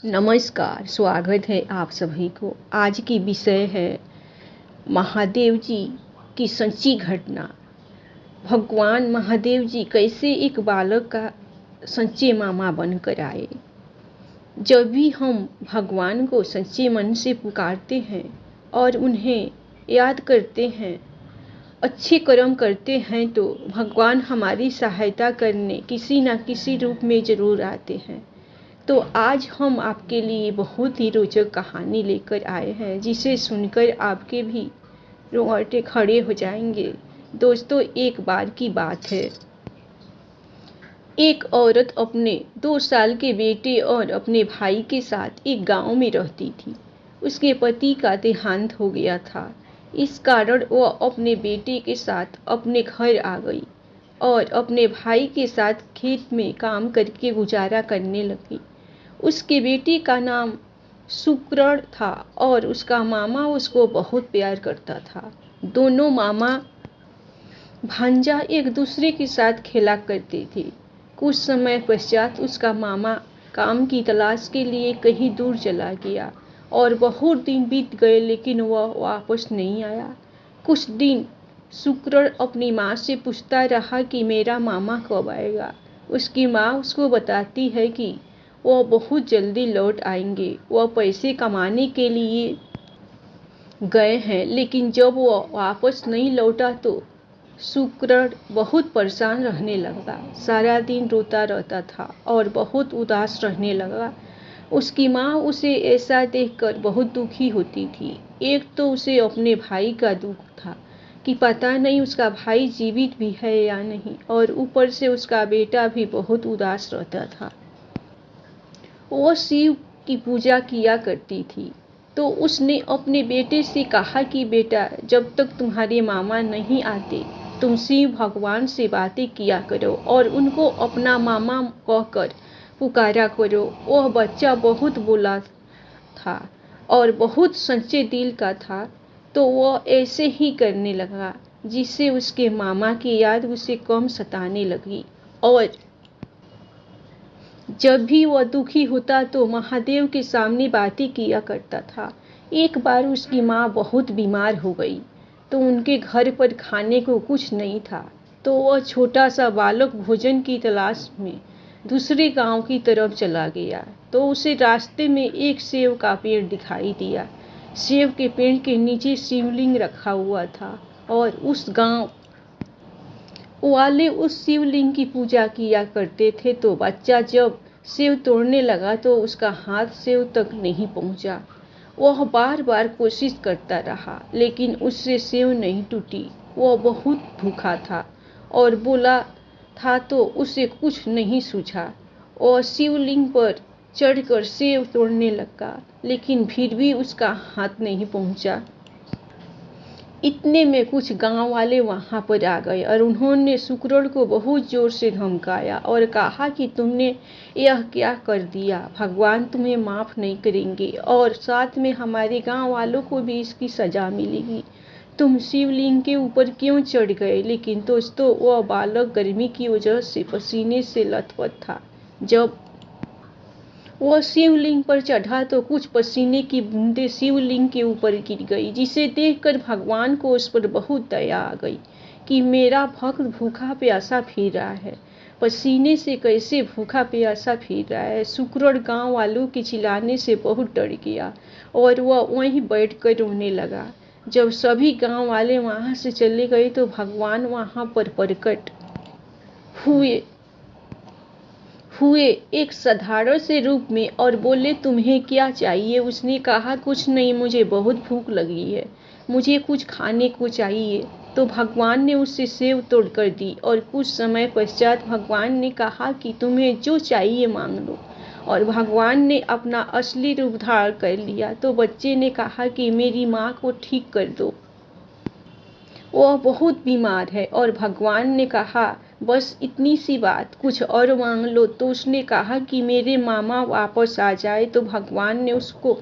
नमस्कार, स्वागत है आप सभी को। आज की विषय है महादेव जी की सच्ची घटना। भगवान महादेव जी कैसे एक बालक का सच्चे मामा बनकर आए। जब भी हम भगवान को सच्चे मन से पुकारते हैं और उन्हें याद करते हैं, अच्छे कर्म करते हैं, तो भगवान हमारी सहायता करने किसी न किसी रूप में ज़रूर आते हैं। तो आज हम आपके लिए बहुत ही रोचक कहानी लेकर आए हैं, जिसे सुनकर आपके भी रोंगटे खड़े हो जाएंगे। दोस्तों, एक बार की बात है। एक औरत अपने 2 साल के बेटे और अपने भाई के साथ एक गांव में रहती थी। उसके पति का देहांत हो गया था। इस कारण वह अपने बेटे के साथ अपने घर आ गई और अपने भाई के साथ खेत में काम करके गुजारा करने लगी। उसके बेटे का नाम शुक्रण था और उसका मामा उसको बहुत प्यार करता था। दोनों मामा भांजा एक दूसरे के साथ खेला करते थे। कुछ समय पश्चात उसका मामा काम की तलाश के लिए कहीं दूर चला गया और बहुत दिन बीत गए, लेकिन वह वापस नहीं आया। कुछ दिन शुक्रण अपनी माँ से पूछता रहा कि मेरा मामा कब आएगा। उसकी माँ उसको बताती है कि वह बहुत जल्दी लौट आएंगे। वह पैसे कमाने के लिए गए हैं, लेकिन जब वह वापस नहीं लौटा तो शुक्रण बहुत परेशान रहने लगा। सारा दिन रोता रहता था और बहुत उदास रहने लगा। उसकी माँ उसे ऐसा देखकर बहुत दुखी होती थी। एक तो उसे अपने भाई का दुख था कि पता नहीं उसका भाई जीवित भी है या नहीं, और ऊपर से उसका बेटा भी बहुत उदास रहता था। वो शिव की पूजा किया करती थी, तो उसने अपने बेटे से कहा कि बेटा, जब तक तुम्हारे मामा नहीं आते तुम शिव भगवान से बातें किया करो और उनको अपना मामा कहकर पुकारा करो। वह बच्चा बहुत बोला था और बहुत सच्चे दिल का था, तो वह ऐसे ही करने लगा, जिससे उसके मामा की याद उसे कम सताने लगी। और जब भी वह दुखी होता तो महादेव के सामने बातें किया करता था। एक बार उसकी माँ बहुत बीमार हो गई, तो उनके घर पर खाने को कुछ नहीं था। तो वह छोटा सा बालक भोजन की तलाश में दूसरे गांव की तरफ चला गया। तो उसे रास्ते में एक सेव का पेड़ दिखाई दिया। सेव के पेड़ के नीचे शिवलिंग रखा हुआ था और उस गांव वाले उस शिवलिंग की पूजा किया करते थे। तो बच्चा जब सेव तोड़ने लगा तो उसका हाथ सेव तक नहीं पहुंचा। वह बार बार कोशिश करता रहा, लेकिन उससे सेव नहीं टूटी। वह बहुत भूखा था और बोला था, तो उसे कुछ नहीं सूझा। और शिवलिंग पर चढ़कर सेव तोड़ने लगा, लेकिन फिर भी उसका हाथ नहीं पहुंचा। इतने में कुछ गांव वाले वहां पर आ गए और उन्होंने शुक्रण को बहुत जोर से धमकाया और कहा कि तुमने यह क्या कर दिया, भगवान तुम्हें माफ नहीं करेंगे और साथ में हमारे गांव वालों को भी इसकी सजा मिलेगी। तुम शिवलिंग के ऊपर क्यों चढ़ गए। लेकिन दोस्तों, वह बालक गर्मी की वजह से पसीने से लथपथ था। जब वह शिवलिंग पर चढ़ा तो कुछ पसीने की बूंदें शिवलिंग के ऊपर गिर गई, जिसे देखकर भगवान को उस पर बहुत दया आ गई कि मेरा भक्त भूखा प्यासा फिर रहा है, पसीने से कैसे भूखा प्यासा फिर रहा है। शुक्रण गांव वालों के चिल्लाने से बहुत डर गया और वह वहीं बैठकर रोने लगा। जब सभी गांव वाले वहां से चले गए तो भगवान वहां पर प्रकट हुए एक साधारण से रूप में और बोले, तुम्हें क्या चाहिए। उसने कहा, कुछ नहीं, मुझे बहुत भूख लगी है, मुझे कुछ खाने को चाहिए। तो भगवान ने उससे सेव तोड़ कर दी और कुछ समय पश्चात भगवान ने कहा कि तुम्हें जो चाहिए मांग लो। और भगवान ने अपना असली रूप धारण कर लिया। तो बच्चे ने कहा कि मेरी माँ को ठीक कर दो, वह बहुत बीमार है। और भगवान ने कहा, बस इतनी सी बात, कुछ और मांग लो। तो उसने कहा कि मेरे मामा वापस आ जाए। तो भगवान ने उसको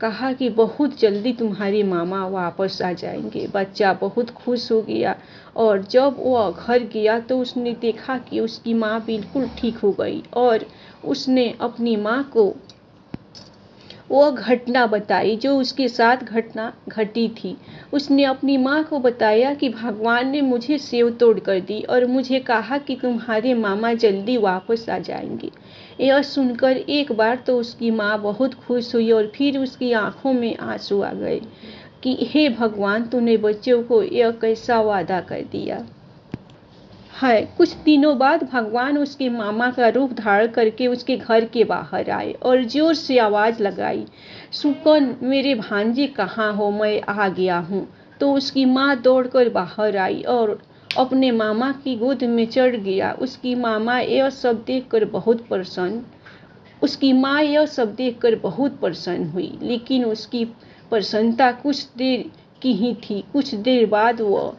कहा कि बहुत जल्दी तुम्हारे मामा वापस आ जाएंगे। बच्चा बहुत खुश हो गया और जब वह घर गया तो उसने देखा कि उसकी माँ बिल्कुल ठीक हो गई और उसने अपनी माँ को वो घटना बताई जो उसके साथ घटना घटी थी। उसने अपनी माँ को बताया कि भगवान ने मुझे सेव तोड़ कर दी और मुझे कहा कि तुम्हारे मामा जल्दी वापस आ जाएंगे। यह सुनकर एक बार तो उसकी माँ बहुत खुश हुई और फिर उसकी आंखों में आंसू आ गए कि हे भगवान, तूने बच्चों को यह कैसा वादा कर दिया है। कुछ दिनों बाद भगवान उसके मामा का रूप धारण करके उसके घर के बाहर आए और जोर से आवाज लगाई, सुकन, मेरे भांजे कहाँ हो, मैं आ गया हूँ। तो उसकी माँ दौड़कर बाहर आई और अपने मामा की गोद में चढ़ गया। उसकी माँ यह सब देखकर बहुत प्रसन्न हुई, लेकिन उसकी प्रसन्नता कुछ देर की ही थी। कुछ देर बाद वह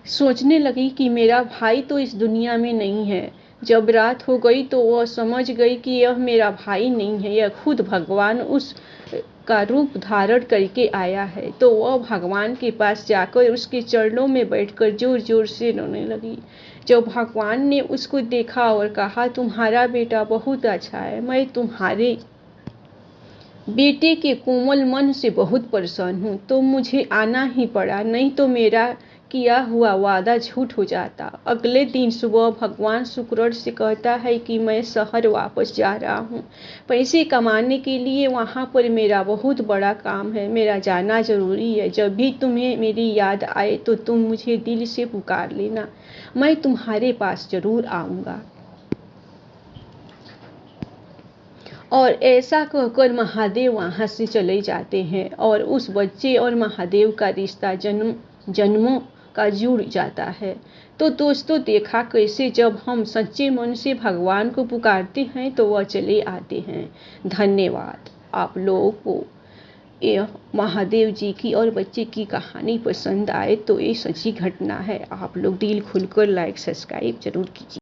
सोचने लगी कि मेरा भाई तो इस दुनिया में नहीं है। जब रात हो गई तो वह समझ गई कि यह मेरा भाई नहीं है, यह खुद भगवान उस का रूप धारण करके आया है। तो वह भगवान के पास जाकर उसके चरणों में बैठकर जोर जोर से रोने लगी। जब भगवान ने उसको देखा और कहा, तुम्हारा बेटा बहुत अच्छा है, मैं तुम्हारे बेटे के कोमल मन से बहुत परेशान हूँ, तो मुझे आना ही पड़ा, नहीं तो मेरा किया हुआ वादा झूठ हो जाता। अगले दिन सुबह भगवान शुक्र से कहता है कि मैं शहर वापस जा रहा हूँ पैसे कमाने के लिए। वहाँ पर मेरा बहुत बड़ा काम है, मेरा जाना जरूरी है। जब भी तुम्हें मेरी याद आए तो तुम मुझे दिल से पुकार लेना, मैं तुम्हारे पास जरूर आऊँगा। और ऐसा कहकर महादेव वहाँ से चले जाते हैं और उस बच्चे और महादेव का रिश्ता जन्मों का जुड़ जाता है। तो दोस्तों, देखा कैसे जब हम सच्चे मन से भगवान को पुकारते हैं तो वह चले आते हैं। धन्यवाद। आप लोगों को यह महादेव जी की और बच्चे की कहानी पसंद आए तो ये सच्ची घटना है। आप लोग दिल खुलकर लाइक सब्सक्राइब जरूर कीजिए।